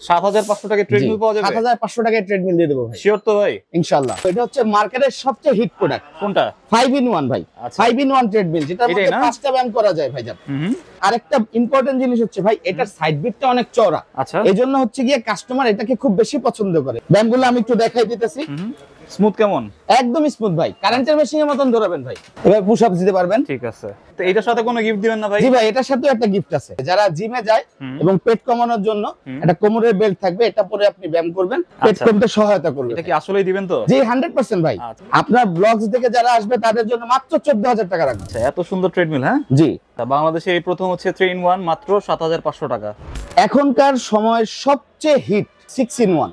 7500 টাকায় ট্রেডমিল পাওয়া যাবে? 7500 টাকায় ট্রেডমিল দিয়ে দেবো ভাই। শিওর তো ভাই? ইনশাআল্লাহ। এটা হচ্ছে মার্কেটের সবচেয়ে হিট প্রোডাক্ট। কোনটা? 5 in 1 ভাই। 5 in 1 ট্রেডমিল, যেটার মধ্যে 5টা ব্যায়াম করা যায় ভাইজান। আরেকটা ইম্পর্টেন্ট জিনিস হচ্ছে ভাই, এটার সাইড বিটটা অনেক চওড়া। আচ্ছা, এজন্য হচ্ছে গিয়ে কাস্টমার এটাকে খুব বেশি পছন্দ করে। ব্যায়ামগুলো আমি একটু দেখাই দিতেছি। স্মুথ কেমন? একদম স্মুথ ভাই, কারেন্টের মেশিনের মতন ধরাবেন ভাই। এবার পুশ আপ দিতে পারবেন। ঠিক আছে। তো এটার সাথে কোনো গিফট দিবেন না ভাই? জি ভাই, এটার সাথেও একটা গিফট আছে। যারা জিমে যায় এবং পেট কমানোর জন্য একটা কোমরের বেল্ট থাকবে, এটা পরে আপনি ব্যায়াম করবেন, পেট কমতে সহায়তা করবে। এটা কি আসলেই দিবেন তো? জি 100% ভাই। আপনার ব্লগস দেখে যারা আসবে তাদের জন্য মাত্র 14000 টাকা রাখবেন। আচ্ছা, এত সুন্দর ট্রেডমিল? হ্যাঁ জি। বাংলাদেশে এই প্রথম হচ্ছে 3 in 1 মাত্র 7500 টাকা। এখনকার সময়ের সবচেয়ে হিট 6 in 1।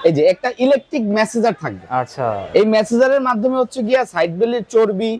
এই যে একটা ইলেকট্রিক মেসেজার থাকবে। আচ্ছা, এই মেসেজারের মাধ্যমে হচ্ছে গিয়া সাইড বেলির চর্বি,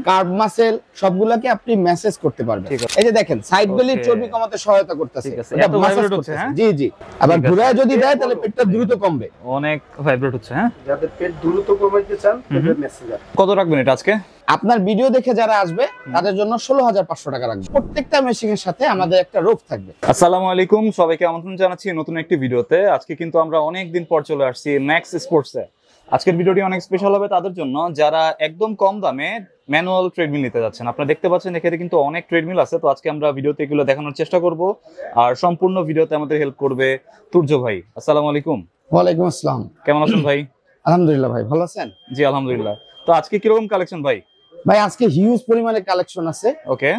কার্ব মাসেল সবগুলাকে আপনি মেসেজ করতে পারবেন। এই যে দেখেন সাইড বেলির চর্বি কমাতে সহায়তা করতেছে। এটা ভাইব্রেট হচ্ছে। হ্যাঁ জি জি। আবার ঘুরায় যদি দেয় তাহলে পেটটা দ্রুত কমবে। অনেক ভাইব্রেট হচ্ছে। হ্যাঁ, যাদের পেট দ্রুত কমাইতে চান তাদের মেসেজার। কত রাখবেন এটা আজকে? আপনার ভিডিও দেখে যারা আসবে তাদের জন্য 16500 টাকা রাখবেন। প্রত্যেকটা মেশিনের সাথে আমাদের একটা রোপ থাকবে। আসসালামু আলাইকুম, সবাইকে আমন্ত্রণ জানাচ্ছি নতুন একটি ভিডিওতে। আজকে কিন্তু আমরা অনেক দিন পর চলে আসছি ম্যাক্স স্পোর্টসে। আজকের ভিডিওটি অনেক স্পেশাল হবে তাদের জন্য যারা একদম কম দামে ম্যানুয়াল ট্রেডমিল নিতে যাচ্ছেন। আপনারা দেখতে পাচ্ছেন এখানে কিন্তু অনেক ট্রেডমিল আছে। তো আজকে আমরা ভিডিওতে এগুলো দেখানোর চেষ্টা করব, আর সম্পূর্ণ ভিডিওতে আমাদের হেল্প করবে তুর্য ভাই। আসসালামু আলাইকুম। ওয়ালাইকুম আসসালাম। কেমন আছেন ভাই? আলহামদুলিল্লাহ ভাই, ভালো আছেন? জি আলহামদুলিল্লাহ। তো আজকে কিরকম কালেকশন ভাই? ভাই আজকে হিউজ পরিমাণে কালেকশন আছে। ওকে,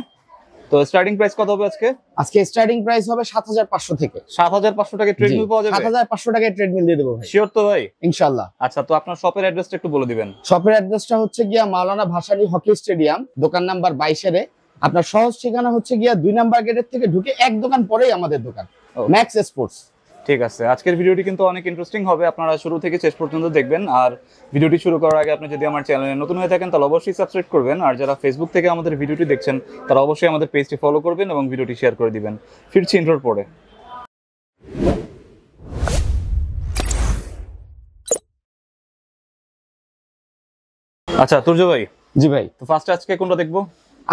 তো স্টার্টিং প্রাইস কত হবে আজকে? আজকে স্টার্টিং প্রাইস হবে 7500 থেকে। 7500 টাকায় ট্রেডমিল পাওয়া যাবে? 7500 টাকায় ট্রেডমিল দিয়ে দেবো ভাই। শিওর তো ভাই? ইনশাআল্লাহ। আচ্ছা, তো আপনার শপের অ্যাড্রেসটা একটু বলে দিবেন। শপের অ্যাড্রেসটা হচ্ছে গিয়া মাওলানা ভাসানী হকি স্টেডিয়াম, দোকান নাম্বার 22 এ। আপনার সহজ ঠিকানা হচ্ছে গিয়া 2 নাম্বার গেটের থেকে ঢুকে এক দোকান পরেই আমাদের দোকান, ম্যাক্স স্পোর্টস। ঠিক আছে, আজকের ভিডিওটি কিন্তু অনেক ইন্টারেস্টিং হবে, আপনারা শুরু থেকে শেষ পর্যন্ত দেখবেন। আর ভিডিওটি শুরু করার আগে আপনি যদি আমার চ্যানেলে নতুন হয়ে থাকেন তাহলে অবশ্যই সাবস্ক্রাইব করবেন, আর যারা ফেসবুক থেকে আমাদের ভিডিওটি দেখছেন তারা অবশ্যই আমাদের পেজটি ফলো করবেন এবং ভিডিওটি শেয়ার করে দিবেন। ফিরছি ইন্ট্রোর পরে। আচ্ছা তুর্য ভাই। জি ভাই। তো ফার্স্ট আজকে কোনটা দেখবো?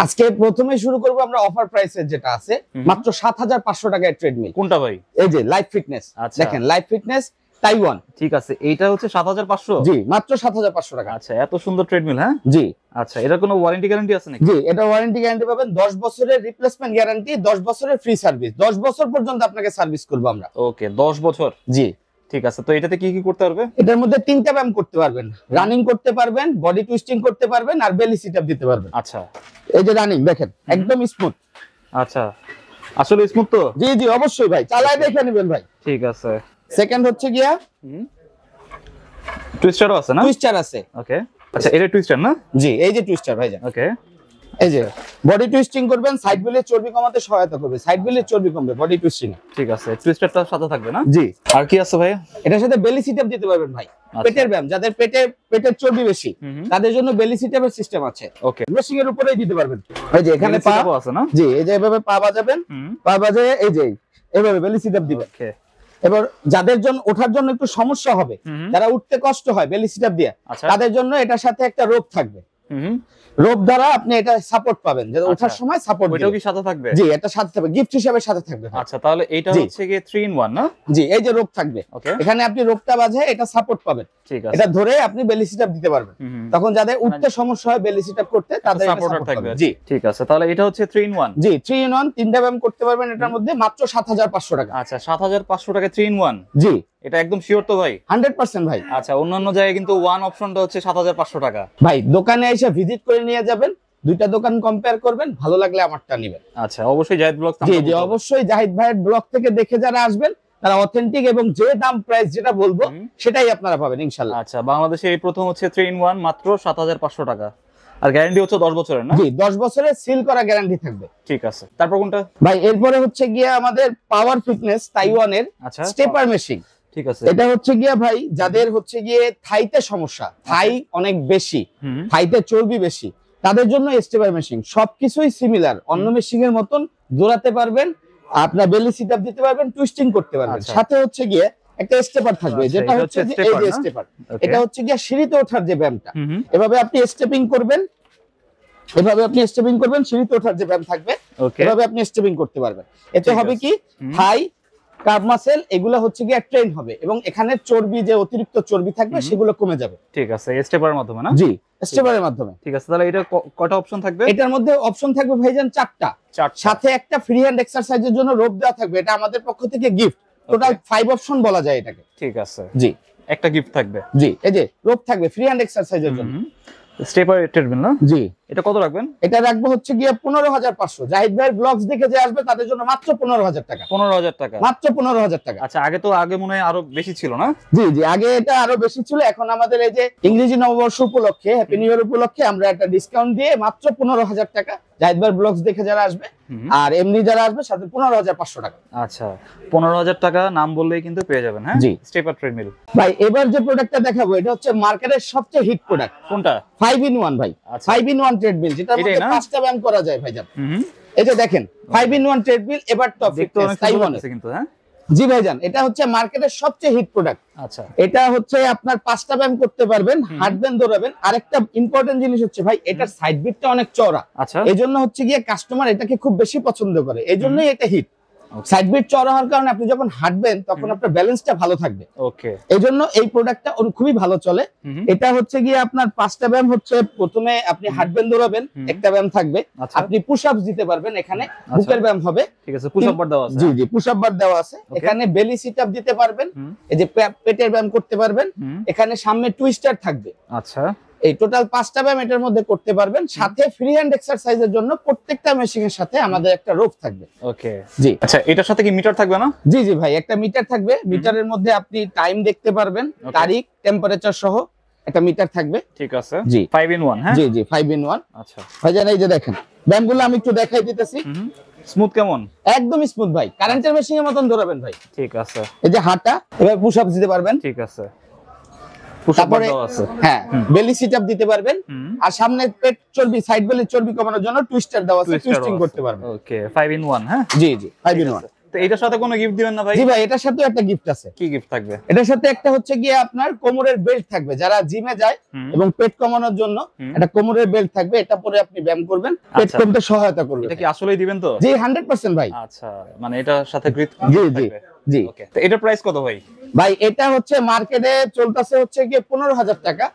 আজকে প্রথমে শুরু করব আমরা অফার প্রাইসের যেটা আছে, মাত্র 7500 টাকায় ট্রেডমিল। কোনটা ভাই? এই যে লাইফ ফিটনেস। দেখেন লাইফ ফিটনেস তাইওয়ান। ঠিক আছে, এইটা হচ্ছে 7500? জি মাত্র 7500 টাকা। আচ্ছা, এত সুন্দর ট্রেডমিল? হ্যাঁ জি। আচ্ছা, এটা কোনো ওয়ারেন্টি গ্যারান্টি আছে নাকি? জি, এটা ওয়ারেন্টি গ্যারান্টি পাবেন, 10 বছরের রিপ্লেসমেন্ট গ্যারান্টি, 10 বছরের ফ্রি সার্ভিস। 10 বছর পর্যন্ত আপনাকে সার্ভিস করব আমরা। ওকে, 10 বছর। জি ঠিক আছে, তো এটাতে কি কি করতে পারবে? এটার মধ্যে 3টা ব্যায়াম করতে পারবেন। রানিং করতে পারবেন, বডি টুইস্টিং করতে পারবেন, আর বেলি সিট আপ দিতে পারবেন। আচ্ছা, এই যে রানিং দেখেন একদম স্মুথ। আচ্ছা, আসলে স্মুথ তো? জি জি অবশ্যই ভাই, চালায় দেখে নেবেন ভাই। ঠিক আছে। সেকেন্ড হচ্ছে গিয়া টুইস্টারও আছে না? টুইস্টার আছে। ওকে, আচ্ছা এটা টুইস্টার না? জি, এই যে টুইস্টার ভাই। ওকে, এই যে বডি টুইস্টিং করবেন, সাইড বেলের চর্বি কমাতে সহায়তা করবে, সাইড বেলের চর্বি কমবে বডি টুইস্টিং। ঠিক আছে, টুইস্টারটার সাথে থাকবে না? জি। আর কি আছে ভাই? এটার সাথে বেলি সিট আপ দিতে পারবেন ভাই। পেটের ব্যায়াম, যাদের পেটের চর্বি বেশি তাদের জন্য বেলি সিট আপের সিস্টেম আছে। ওকে, মেশিং এর উপরেই দিতে পারবেন। এই যে এখানে পা আছে না? জি, এই যে এভাবে পা বাজাবেন, পা বাজায় এই যে এইভাবে বেলি সিট আপ দিবেন। ওকে, এবার যাদের জন্য ওঠার জন্য একটু সমস্যা হবে, যারা উঠতে কষ্ট হয় বেলি সিট আপ দিয়ে, তাদের জন্য এটার সাথে একটা রোপ থাকবে। রোপ দ্বারা আপনি এটা সাপোর্ট পাবেন, যে ওঠার সময় সাপোর্ট দিবে। ওটাও কি সাথে থাকবে? জি, এটা সাথে থাকবে, গিফট হিসেবে সাথে থাকবে। আচ্ছা, তাহলে এটা হচ্ছে কি 3 in 1 না? জি, এই যে রোপ থাকবে, এখানে আপনি রোপটা বাজে এটা সাপোর্ট পাবেন। ঠিক আছে, এটা ধরে আপনি বেলি সিট আপ দিতে পারবেন। তখন যাদের উঠতে সমস্যা হয় বেলি সিট আপ করতে, তাদের সাপোর্টার থাকবে। জি ঠিক আছে, তাহলে এটা হচ্ছে 3 in 1। জি, 3 in 1 তিনটা ব্যায়াম করতে পারবেন এটার মধ্যে, মাত্র 7500 টাকা। আচ্ছা, 7500 টাকা 3 in 1। জি, এটা একদম শিওর তো ভাই? 100% ভাই। আচ্ছা, অন্যান্য জায়গায় কিন্তু ওয়ান অপশনটা হচ্ছে 7500 টাকা। ভাই দোকানে এসে ভিজিট করে নিয়ে যাবেন, দুইটা দোকান কম্পেয়ার করবেন, ভালো লাগলে আমারটা নেবেন। আচ্ছা, অবশ্যই জাহিদ ব্লগ। জি জি অবশ্যই জাহিদ ভাইয়ের ব্লগ থেকে দেখে যারা আসবেন তারা অথেন্টিক এবং যে দাম প্রাইস যেটা বলবো সেটাই আপনারা পাবেন ইনশাআল্লাহ। আচ্ছা, বাংলাদেশে এই প্রথম হচ্ছে 3 in 1 মাত্র 7500 টাকা, আর গ্যারান্টি হচ্ছে 10 বছরের না? জি, 10 বছরের সিল করা গ্যারান্টি থাকবে। ঠিক আছে, তারপর কোনটা ভাই? এরপরে হচ্ছে গিয়া আমাদের পাওয়ার ফিটনেস তাইওয়ানের স্টেপার মেশিন। ঠিক আছে, এটা হচ্ছে গিয়া ভাই যাদের হচ্ছে গিয়ে থাইতে সমস্যা, থাই অনেক বেশি, থাইতে চর্বি বেশি, তাদের জন্য স্টেপার মেশিন। সবকিছুই সিমিলার, অন্য মেশিন এর মতন দৌড়াতে পারবেন, আপনার বেলি সিট আপ দিতে পারবেন, টুইস্টিং করতে পারবেন। সাথে হচ্ছে গিয়ে একটা স্টেপার থাকবে, যেটা হচ্ছে যে এই যে স্টেপার, এটা হচ্ছে গিয়া সিঁড়িতে ওঠার যে ব্যায়ামটা। এভাবে আপনি স্টেপিং করবেন, এভাবে আপনি স্টেপিং করবেন, সিঁড়িতে ওঠার যে ব্যায়াম থাকবে এভাবে আপনি স্টেপিং করতে পারবেন। এতে হবে কি থাই কার্ব মাসেল এগুলো হচ্ছে গিয়ে ট্রেন হবে এবং এখানে চর্বি যে অতিরিক্ত চর্বি থাকবে সেগুলো কমে যাবে। ঠিক আছে, স্টেপারের মাধ্যমে না? জি, স্টেপারের মাধ্যমে। ঠিক আছে, তাহলে এটা কয়টা অপশন থাকবে? এটার মধ্যে অপশন থাকবে ভাইজান 4টা, সাথে একটা ফ্রি হ্যান্ড এক্সারসাইজের জন্য রোপ দেওয়া থাকবে, এটা আমাদের পক্ষ থেকে গিফট। টোটাল 5 অপশন বলা যায় এটাকে। ঠিক আছে, জি, একটা গিফট থাকবে। জি, এই যে রোপ থাকবে ফ্রি হ্যান্ড এক্সারসাইজের জন্য। স্টেপার ট্রেডমিল না? জি। এটা কত রাখবেন? এটা রাখবো হচ্ছে গিয়ে 15,500। জাহিদ ভাইয়ের ব্লগস দেখে যে আসবে তাদের জন্য মাত্র 15,000 টাকা। 15,000 টাকা, মাত্র 15,000 টাকা। আচ্ছা, আগে মনে হয় আরো বেশি ছিল না? জি জি, আগে এটা আরো বেশি ছিল। এখন আমাদের এই যে ইংরেজি নববর্ষ উপলক্ষে, হ্যাপি নিউ ইয়ার উপলক্ষে আমরা একটা ডিসকাউন্ট দিয়ে মাত্র 15,000 টাকা জাহিদ ভাইয়ের ব্লগস দেখে যারা আসবে, আর এমনি যারা আসবে সাথে 15,500 টাকা। আচ্ছা, 15,000 টাকা নাম বললেই কিন্তু পেয়ে যাবেন। হ্যাঁ, জি, স্টেপার ট্রেডমিল। ভাই এবার যে প্রোডাক্টটা দেখাবো এটা হচ্ছে মার্কেটের সবচেয়ে হিট প্রোডাক্ট। কোনটা? 5-in-1 ভাই। 5-in-1 ট্রেডমিল, যেটার মধ্যে 5টা ব্যায়াম করা যায় ভাইজান। এই যে দেখেন 5-in-1 ট্রেডমিল, এবার টপ দেখতে অনেক সুন্দর লাগছে কিন্তু। হ্যাঁ জি ভাইজান, এটা হচ্ছে মার্কেটের সবচেয়ে হিট প্রোডাক্ট। আচ্ছা, এটা হচ্ছে আপনার 5টা ব্যায়াম করতে পারবেন, হাঁটবেন, দৌড়াবেন। আরেকটা ইম্পর্টেন্ট জিনিস হচ্ছে ভাই, এটার সাইড বিটটা অনেক চওড়া। আচ্ছা, এইজন্য হচ্ছে গিয়ে কাস্টমার এটাকে খুব বেশি পছন্দ করে, এইজন্যই এটা হিট। সাইড বিট চওড়া হওয়ার কারণে আপনি যখন হাঁটবেন তখন আপনার ব্যালেন্সটা ভালো থাকবে। ওকে, এইজন্য এই প্রোডাক্টটা খুবই ভালো চলে। এটা হচ্ছে গিয়ে আপনার 5টা ব্যায়াম হচ্ছে, প্রথমে আপনি হাঁটবেন, দৌড়াবেন, একটা ব্যায়াম থাকবে। আপনি পুশ আপস দিতে পারবেন, এখানে বুকের ব্যায়াম হবে। ঠিক আছে, পুশ আপ বার দেওয়া আছে। জি জি, পুশ আপ বার দেওয়া আছে। এখানে বেলি সিট আপ দিতে পারবেন, এই যে পেটের ব্যায়াম করতে পারবেন। এখানে সামনে টুইস্টার থাকবে। আচ্ছা, এই টোটাল 5টা ব্যায়াম এটার মধ্যে করতে পারবেন। সাথে ফ্রি হ্যান্ড এক্সারসাইজের জন্য প্রত্যেকটা মেশিন এর সাথে আমাদের একটা রোপ থাকবে। ওকে, জি। আচ্ছা, এটার সাথে কি মিটার থাকবে না? জি জি ভাই, একটা মিটার থাকবে। মিটারের মধ্যে আপনি টাইম দেখতে পারবেন, তারিখ, টেম্পারেচার সহ একটা মিটার থাকবে। ঠিক আছে, জি, 5-in-1। হ্যাঁ, জি জি, 5-in-1। আচ্ছা ভাইজান, এই যে দেখেন ব্যায়ামগুলো আমি একটু দেখাই দিতেছি। স্মুথ কেমন? একদম স্মুথ ভাই, কারেন্টের মেশিনের মতন দৌড়াবেন ভাই। ঠিক আছে, এই যে হাঁটা, এবার পুশ আপ দিতে পারবেন। ঠিক আছে, পুশ আপ বার তারপরে দেওয়া আছে। হ্যাঁ, বেলি সিট আপ দিতে পারবেন। আর সামনে পেট চর্বি, সাইড বেলি চর্বি কমানোর জন্য টুইস্টার দেওয়া আছে, টুইস্টিং করতে পারবেন। ওকে, 5-in-1। হ্যাঁ, জি জি, 5-in-1। তো এটার সাথে কোনো গিফট দিবেন না ভাই? জি ভাই, এটার সাথেও একটা গিফট আছে। কি গিফট থাকবে? এটার সাথে একটা হচ্ছে গিয়ে আপনার কোমরের বেল্ট থাকবে। যারা জিমে যায় এবং পেট কমানোর জন্য একটা কোমরের বেল্ট থাকবে, এটা পরে আপনি ব্যায়াম করবেন, পেট কমতে সহায়তা করবে। এটা কি আসলেই দিবেন তো? জি, 100% ভাই। আচ্ছা, মানে এটার সাথে জি জি জি। ওকে, তো এটার প্রাইস কত ভাই? ভাই এটা হচ্ছে মার্কেটে চলতেছে হচ্ছে গিয়ে 15,000 টাকা।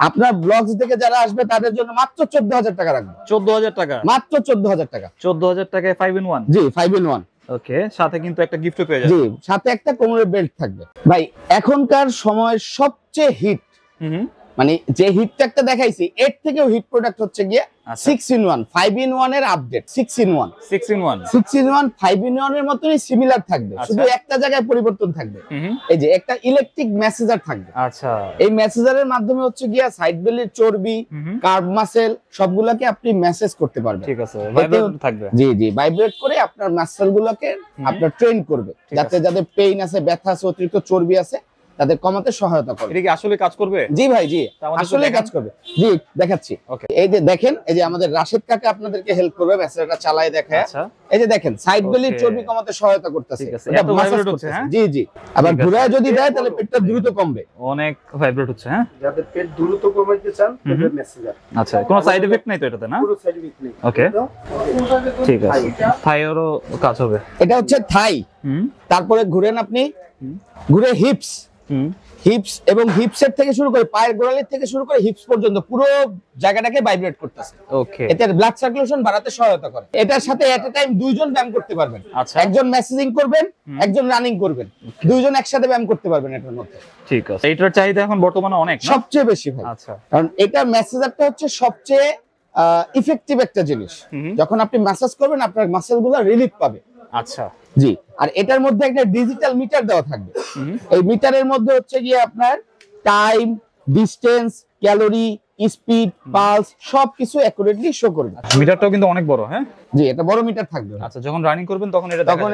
আপনার ব্লগস দেখে যারা আসবে তাদের জন্য মাত্র 14,000 টাকা রাখবো। 14,000 টাকা? মাত্র 14,000 টাকা। 14,000 টাকায় 5-in-1? জি, 5-in-1। ওকে, সাথে কিন্তু একটা গিফটও পেয়ে যাবেন। জি, সাথে একটা কোমরের বেল্ট থাকবে। ভাই এখনকার সময়ের সবচেয়ে হিট, মানে যে হিটটা একটা দেখাইছি এর থেকেও হিট প্রোডাক্ট হচ্ছে গিয়ে 6-in-1। 5-in-1 এর আপডেট 6-in-1। 6-in-1 5-in-1 এর মতই সিমিলার থাকবে, শুধু একটা জায়গায় পরিবর্তন থাকবে। এই যে একটা ইলেকট্রিক মেসেজার থাকবে। আচ্ছা, এই মেসেজারের মাধ্যমে হচ্ছে গিয়ে সাইড বেলির চর্বি, কার্ব মাসেল সবগুলোকে আপনি মেসেজ করতে পারবেন। ঠিক আছে, ভাইব্রেট থাকবে। জি জি, ভাইব্রেট করে আপনার মাসেলগুলোকে আপনার ট্রেন করবে, যাতে যাদের পেইন আছে, ব্যথা আছে, অতিরিক্ত চর্বি আছে তাদের কমাতে সহায়তা করবে। এটা কি আসলে কাজ করবে? জি ভাই, জি আসলে কাজ করবে। জি, দেখাচ্ছি। এই যে দেখেন, এই যে আমাদের রাশেদ কাকা আপনাদেরকে হেল্প করবে, মেসেজটা চালায় দেখায়। এই যে দেখেন সাইড বেলির চর্বি কমাতে সহায়তা করতেছে। এটা ভাইব্রেট হচ্ছে। হ্যাঁ, জি জি, আবার ঘুরায় যদি দেয় তাহলে পেটটা দ্রুত কমবে। অনেক ভাইব্রেট হচ্ছে। হ্যাঁ, যাদের পেট দ্রুত কমাইতে চান তাদের মেসেজার। আচ্ছা, কোনো সাইড এফেক্ট নাই তো এটাতে? না, কোনো সাইড এফেক্ট নেই। ওকে, ঠিক আছে। থাইয়েরও কাজ হবে। এটা হচ্ছে থাই। তারপরে ঘুরেন আপনি, ঘুরে হিপস, হিপস এবং হিপসের থেকে শুরু করে পায়ের গোড়ালির থেকে শুরু করে হিপস পর্যন্ত পুরো জায়গাটাকে ভাইব্রেট করতেছে। ওকে, এতে ব্লাড সার্কুলেশন বাড়াতে সহায়তা করে। এটার সাথে এট এ টাইম দুইজন ব্যায়াম করতে পারবেন। আচ্ছা, একজন মেসেজিং করবেন, একজন রানিং করবেন, দুইজন একসাথে ব্যায়াম করতে পারবেন এটার মধ্যে। ঠিক আছে, এটার চাহিদা এখন বর্তমানে অনেক, সবচেয়ে বেশি ভাই। আচ্ছা, কারণ এটা মেসেজারটা হচ্ছে সবচেয়ে ইফেক্টিভ একটা জিনিস। যখন আপনি ম্যাসাজ করবেন আপনার মাসেলগুলো রিলিফ পাবে। আচ্ছা জি, আর এটার মধ্যে একটা ডিজিটাল মিটার দেওয়া থাকবে। এই মিটারের মধ্যে হচ্ছে গিয়ে আপনার time, distance, calorie, speed, pulse সবকিছু অ্যাকুরেটলি শো করবে। মিটারটাও কিন্তু অনেক বড়। হ্যাঁ জি, এটা বড় মিটার থাকবে। আচ্ছা, যখন রানিং করবেন তখন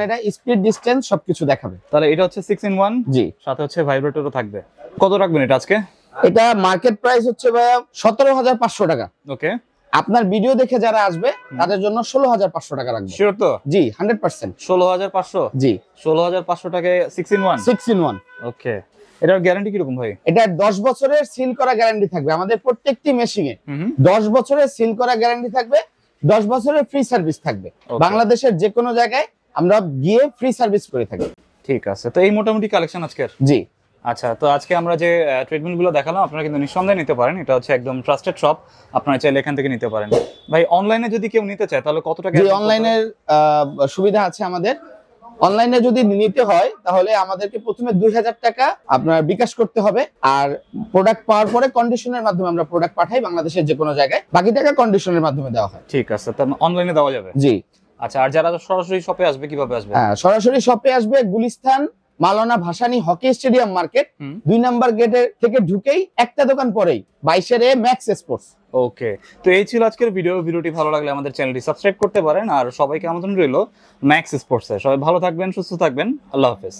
এটা স্পিড, ডিসটেন্স সবকিছু দেখাবে। তাহলে এটা হচ্ছে 6-in-1। জি, সাথে হচ্ছে ভাইব্রেটরও থাকবে। কত রাখবেন এটা আজকে? এটা মার্কেট প্রাইস হচ্ছে ভাইয়া 17,500 টাকা। ওকে, আপনার ভিডিও দেখে যারা আসবে তাদের জন্য 16,500 টাকা রাখবে। শিওর তো? জি, 100%। 16,500? জি, 16,500 টাকায় 6-in-1। 6-in-1। ওকে, এটার গ্যারান্টি কি রকম ভাই? এটা 10 বছরের সিল করা গ্যারান্টি থাকবে আমাদের প্রত্যেকটি মেশিনে। 10 বছরের সিল করা গ্যারান্টি থাকবে, 10 বছরের ফ্রি সার্ভিস থাকবে। বাংলাদেশের যে কোনো জায়গায় আমরা গিয়ে ফ্রি সার্ভিস করে থাকি। ঠিক আছে, তো এই মোটামুটি কালেকশন আজকের। জি আচ্ছা, তো আজকে আমরা যে ট্রিটমেন্ট গুলো দেখালাম আপনারা কিন্তু নিঃসন্দেহে নিতে পারেন, এটা হচ্ছে একদম ট্রাস্টেড শপ, আপনারা চাইলে এখান থেকে নিতে পারেন। ভাই অনলাইনে যদি কেউ নিতে চায় তাহলে কত টাকা? জি, অনলাইনের সুবিধা আছে আমাদের। অনলাইনে যদি নিতে হয় তাহলে আমাদেরকে প্রথমে 2000 টাকা আপনার বিকাশ করতে হবে, আর প্রোডাক্ট পাওয়ার পরে কন্ডিশনের মাধ্যমে আমরা প্রোডাক্ট পাঠাই বাংলাদেশের যে কোনো জায়গায়, বাকি টাকা কন্ডিশনের মাধ্যমে দেওয়া হয়। ঠিক আছে, তার অনলাইনে দেওয়া যাবে। জি আচ্ছা, আর যারা সরাসরি শপে আসবে কিভাবে আসবে? হ্যাঁ, সরাসরি শপে আসবে Gulistan Maulana Bhashani hockey stadium market 2 number গেটের থেকে ঢুকেই একটা দোকান পরেই 22 এ ম্যাক্স স্পোর্টস। ওকে, তো এই ছিল আজকের ভিডিওটি ভালো লাগলে আমাদের চ্যানেলটি সাবস্ক্রাইব করতে পারেন, আর সবাইকে আমন্ত্রণ রইল ম্যাক্স স্পোর্টসে। সবাই ভালো থাকবেন, সুস্থ থাকবেন, আল্লাহ হাফেজ।